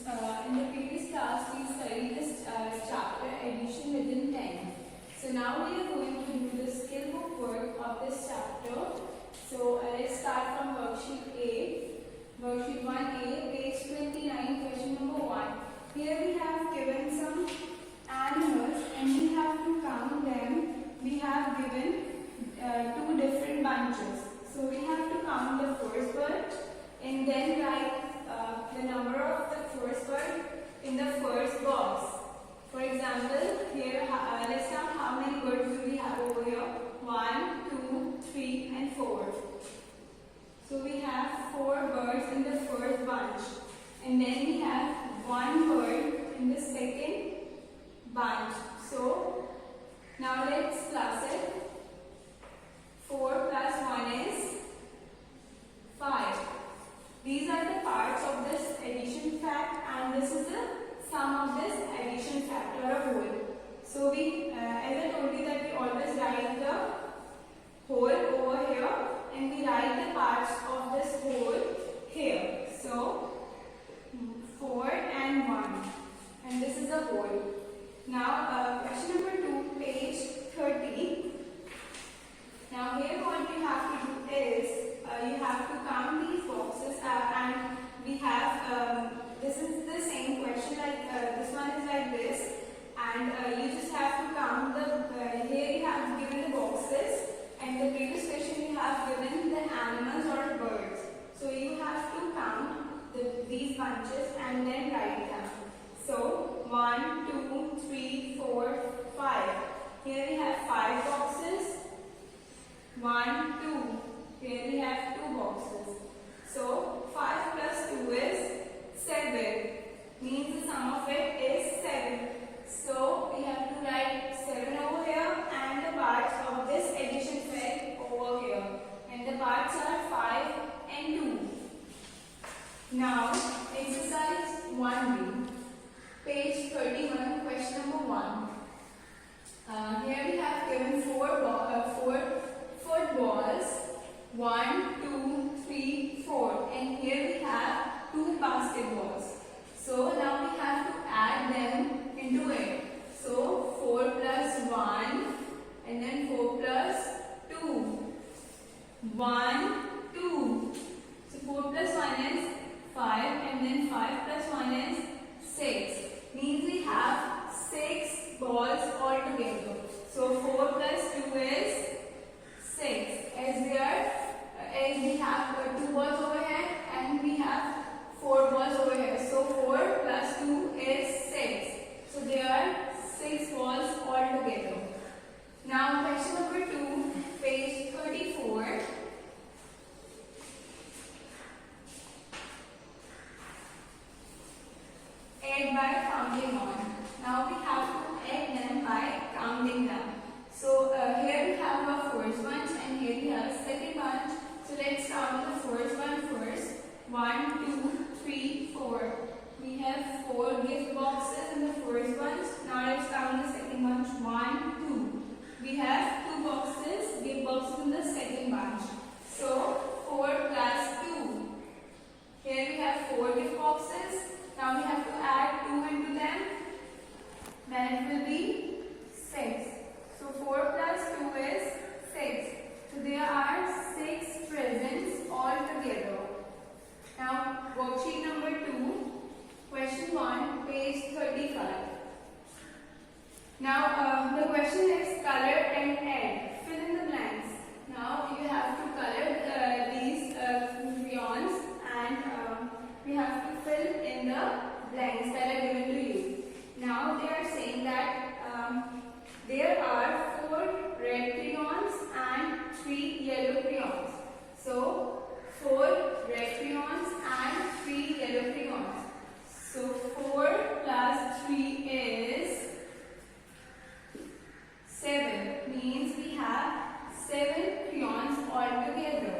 In the previous class, we studied this chapter addition within 10. So now we are going to do the skill book work of this chapter. So let's start from worksheet A. Worksheet 1A, page 29, question number 1. Here we have given some animals and we have to count them. We have given two different bunches. So we have to count the first bunch and then write the number of the first bird in the first box. For example, here let's count how many birds do we have over here. 1, 2, 3 and 4. So we have 4 birds in the first bunch and then we have 1 bird in the second bunch. So now let's plus it. 4 plus 1 is 5. These are the parts of this addition fact and this is the sum of this addition fact or a whole. So we, as I told you that we always write the whole over here and we write the parts of this whole here. So 4 and 1 and this is the whole. Now question number 2, page 30. Now here what you have to do is you have to count these boxes and we have this is the same question like this one is like this and you just have to count the here you have given the boxes and the previous question you have given the animals or birds. So you have to count these bunches and then write them. So 1, 2, 3, 4, 5. Here we have 5 boxes. 1, 2. Here we have 2 boxes. So 5 plus 2 is 7. Means the sum of it is 7. So we have to write 7 over here and the parts of this addition fact over here. And the parts are 5 and 2. Now exercise 1B. Page 31, question number 1. Here we have given 4 footballs. 1, 2, 3, 4 and here we have 2 basketballs. So now we have to add them into it. So 4 plus 1 and then 4 plus 2. 1, 2. So 4 plus 1 is 5 and then 5 plus 1 is 6. Means we have 6 balls altogether. So 4 plus 2 is 6. As we have 2 balls over here and we have 4 balls over here. So 4 plus 2 is 6. So there are 6 balls altogether. Now question number 2, page 34. Add by counting on. Now we have to add them by counting them. So here we have our first bunch and here we have a second bunch. So let's count the first one first. 1, 2, 3, 4. We have 4 gift boxes in the first bunch. Now let's count the second bunch. 1, 2. We have 2 boxes, gift boxes in the second bunch. So 4 plus 2. Here we have 4 gift boxes. Now we have to add 2 into them. Then it will be 6. So 4 plus 2 is 6. So there are 6 presents altogether. Now worksheet number 2, question 1, page 35. Now the question is color and add. Fill in the blanks. Now you have to color these crayons and we have to fill in the blanks that are given to you. Now they are saying that there are 4 red crayons and 3 yellow crayons. So 4 red crayons and 3 yellow crayons. So 4 plus 3 is 7. Means we have 7 crayons altogether.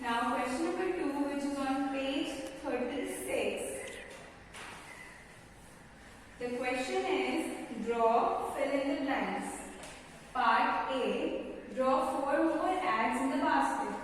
Now question number 2, which is on page 36. The question is draw, fill in the blanks. Part A, draw 4 more eggs in the basket.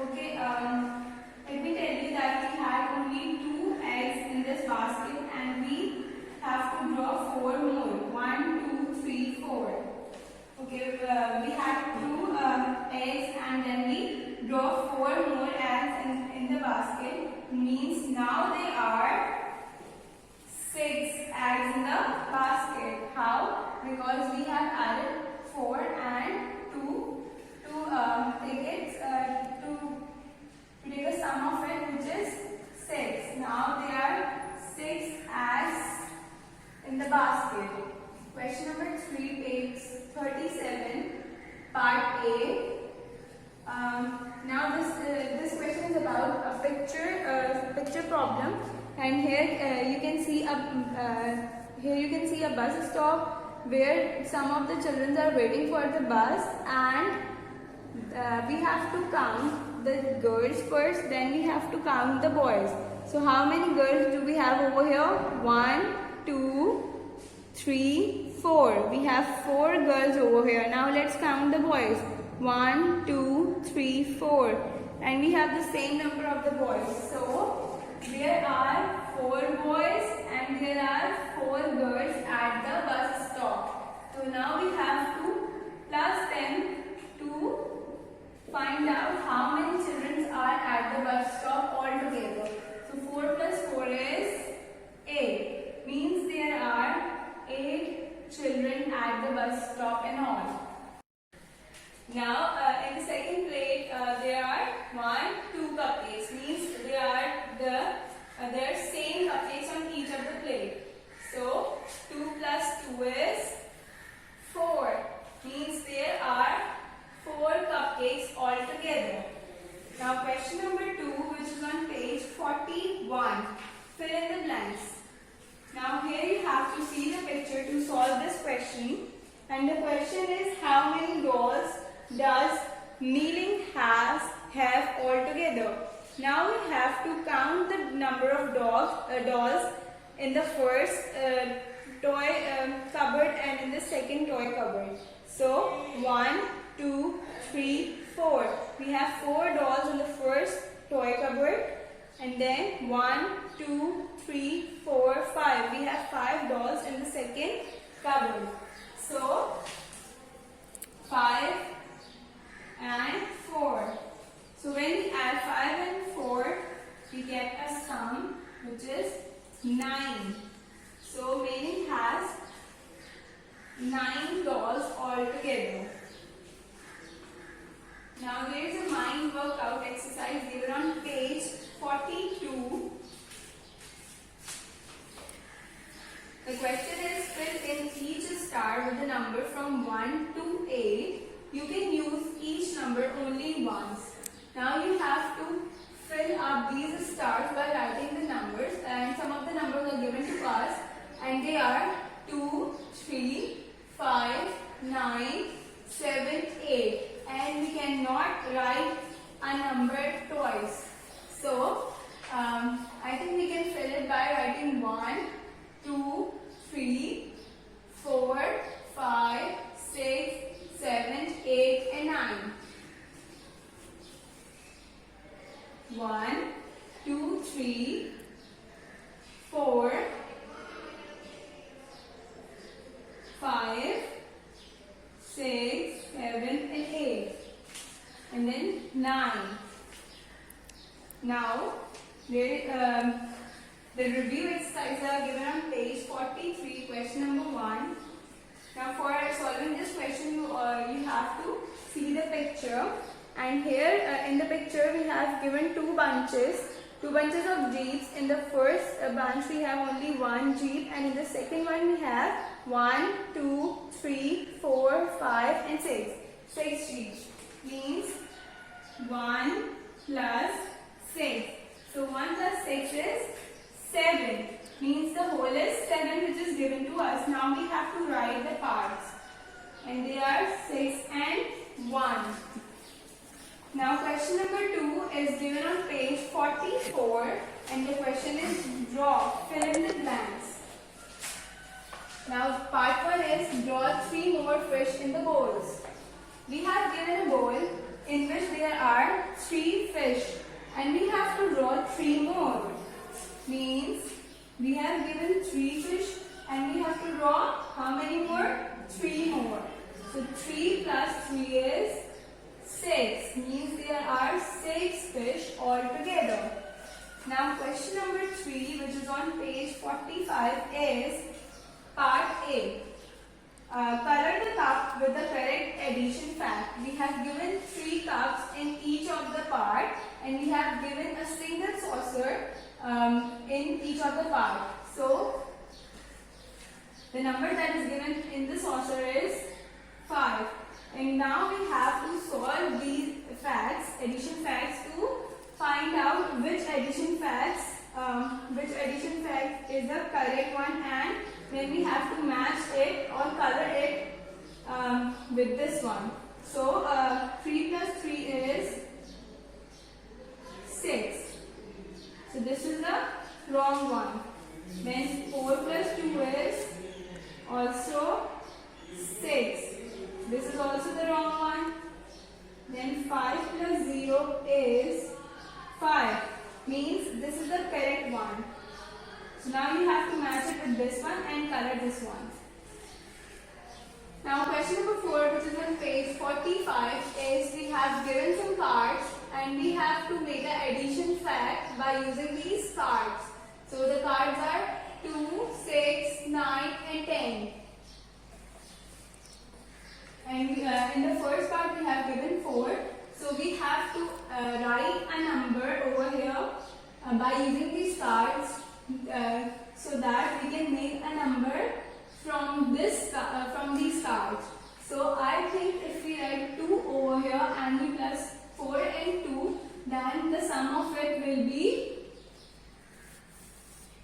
Okay, let me tell you that we had only 2 eggs in this basket we had 2 eggs and then we draw 4 more eggs in the basket. Means now there are 6 eggs in the basket. How? Because we have added 4 and 2 to take a sum of it, which is 6. Now there are 6 eggs in the basket. Question number 3, page 37, part A. Now this question is about a picture problem, and here you can see a bus stop where some of the children are waiting for the bus, and we have to count the girls first, then we have to count the boys. So how many girls do we have over here? 1, 2, 3, 4. We have 4 girls over here. Now let's count the boys. 1, 2, 3, 4. And we have the same number of the boys. So there are 4 boys and there are 4 girls at the bus stop. So now we have to plus them to find out how many children are at the bus stop altogether. So 4 plus 4 is 8. Means there are 8 children at the bus stop in all. Now in the second plate there are 1, 2 cupcakes. Means there are same cupcakes on each of the plate. So 2 plus 2 is 4. Means there are 4 cupcakes altogether. Now question number 2, which is on page 41. Fill in the blanks. Now here you have to see the picture to solve this question. And the question is, how many dolls does Kneeling have altogether? Now we have to count the number of dolls in the first toy cupboard and in the second toy cupboard. So 1, 2, 3, 4. We have 4 dolls in the first toy cupboard, and then 1, 2, 3, 4, 5. We have 5 dolls in the second cupboard. So 5 and 4. So when we add 5 and 4, we get a sum which is 9. So Meaning has 9 dolls altogether. Now there is a mind workout exercise given on page 42. The question is, fill in each star with a number from 1 to 8. You can use each number only once. Now you have to fill up these stars by writing the numbers, and some of the numbers are given to us, and they are 2, 3, 5, 9, 7, 8. And we cannot write a number twice. So I think we can fill it by writing 1, 2, 3, 4, 5, 6, 7, 8 and 9. 1, 2, 3, 4, 5, 6, 7 and 8. And then 9. Now the review exercises are given on page 43, question number 1. Now for solving this question, you have to see the picture, and here in the picture we have given two bunches of jeeps. In the first bunch we have only one jeep, and in the second one we have 1, 2, 3, 4, 5 and 6. 6 jeeps. Means 1 plus 6. So 1 plus 6 is 7. Means the whole is 7, which is given to us. Now we have to write the parts, and they are 6 and 1. Now question number 2 is given on page 44, and the question is draw, fill in the blanks. Now part 1 is draw 3 more fish in the bowls. We have given a bowl in which there are 3 fish, and we have to draw 3 more. Means we have given 3 fish and we have to draw how many more? 3 more. So So 3 plus 3 is 6. Means there are 6 fish altogether. Now question number 3, which is on page 45, is part A. Color the cup with the correct addition fact. We have given 3 cups in each of the part, and we have given a single saucer in each of the part. So the number that is given in the saucer is 5. And now we have to solve these facts, addition facts, to find out which addition fact is the correct one, and then we have to match it or color it with this one. So 3 plus 3 is 6. So this is the wrong one. Then 4 plus 2 is also 6. This is also the wrong one. Then 5 plus 0 is 5. Means this is the correct one. So now you have to match it with this one and color this one. Now question number 4, which is on page 45, is we have given some cards and we have to make an addition fact by using these cards. So the cards are 2, 6, 9 and 10. And in the first part we have given 4. So we have to write a number over here by using these cards so that we can make a number from these cards. So I think if we write 2 over here and we plus 4 and 2, then the sum of it will be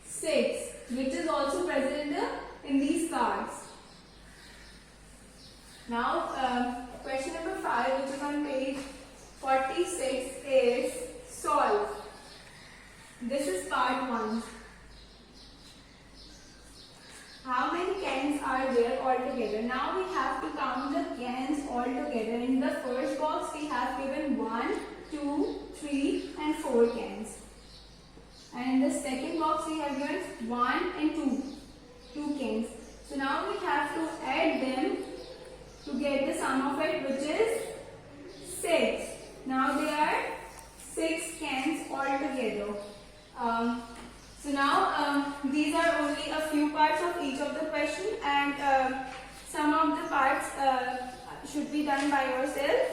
6, which is also present in these cards. Now question number 5, which is on page 46, is solve. This is part 1. How many cans are there altogether? Now we have to count the cans altogether. In the first box we have given 1, 2, 3 and 4 cans. And in the second box we have given 1 and 2 cans. So now we have to add them to get the sum of it, which is 6. Now there are 6 cans altogether. So now these are only a few parts of each of the question, and some of the parts should be done by yourself.